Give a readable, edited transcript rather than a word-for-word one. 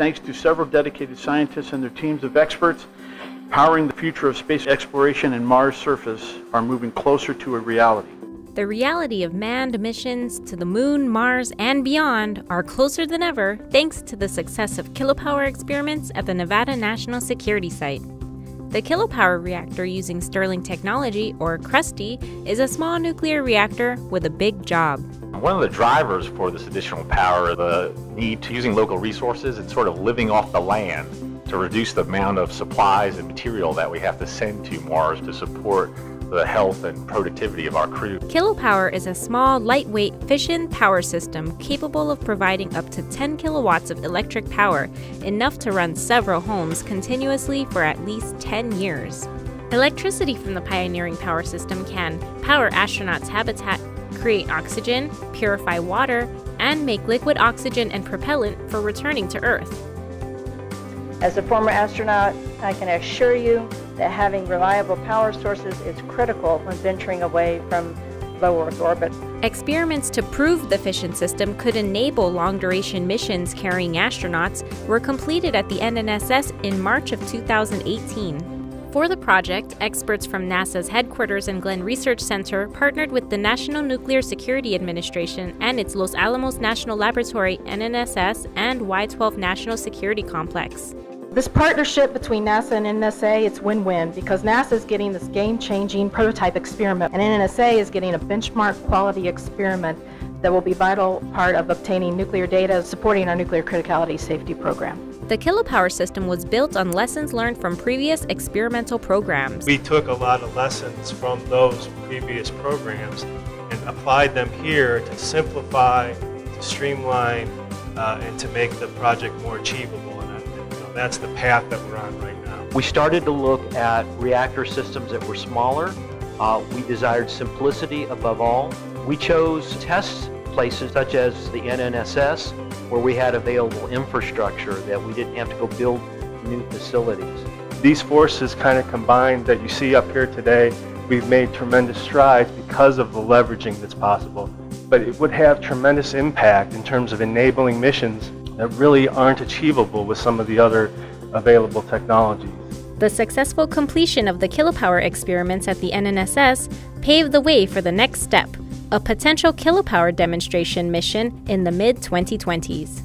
thanks to several dedicated scientists and their teams of experts, powering the future of space exploration and Mars' surface are moving closer to a reality. The reality of manned missions to the Moon, Mars, and beyond are closer than ever thanks to the success of Kilopower experiments at the Nevada National Security Site. The Kilopower reactor using Stirling technology, or CRUSTY, is a small nuclear reactor with a big job. One of the drivers for this additional power, the need to using local resources and sort of living off the land to reduce the amount of supplies and material that we have to send to Mars to support the health and productivity of our crew. Kilopower is a small, lightweight fission power system capable of providing up to 10 kilowatts of electric power, enough to run several homes continuously for at least 10 years. Electricity from the pioneering power system can power astronauts' habitat, create oxygen, purify water, and make liquid oxygen and propellant for returning to Earth. As a former astronaut, I can assure you that having reliable power sources is critical when venturing away from low Earth orbit. Experiments to prove the fission system could enable long-duration missions carrying astronauts were completed at the NNSS in March of 2018. For the project, experts from NASA's headquarters and Glenn Research Center partnered with the National Nuclear Security Administration and its Los Alamos National Laboratory, NNSS, and Y-12 National Security Complex. This partnership between NASA and NNSA, it's win-win because NASA is getting this game-changing prototype experiment and NNSA is getting a benchmark quality experiment that will be a vital part of obtaining nuclear data supporting our nuclear criticality safety program. The Kilopower system was built on lessons learned from previous experimental programs. We took a lot of lessons from those previous programs and applied them here to simplify, to streamline, and to make the project more achievable. And that's the path that we're on right now. We started to look at reactor systems that were smaller. We desired simplicity above all. We chose test places such as the NNSS, where we had available infrastructure that we didn't have to go build new facilities. These forces kind of combined that you see up here today, we've made tremendous strides because of the leveraging that's possible. But it would have tremendous impact in terms of enabling missions that really aren't achievable with some of the other available technologies. The successful completion of the Kilopower experiments at the NNSS paved the way for the next step, a potential Kilopower demonstration mission in the mid-2020s.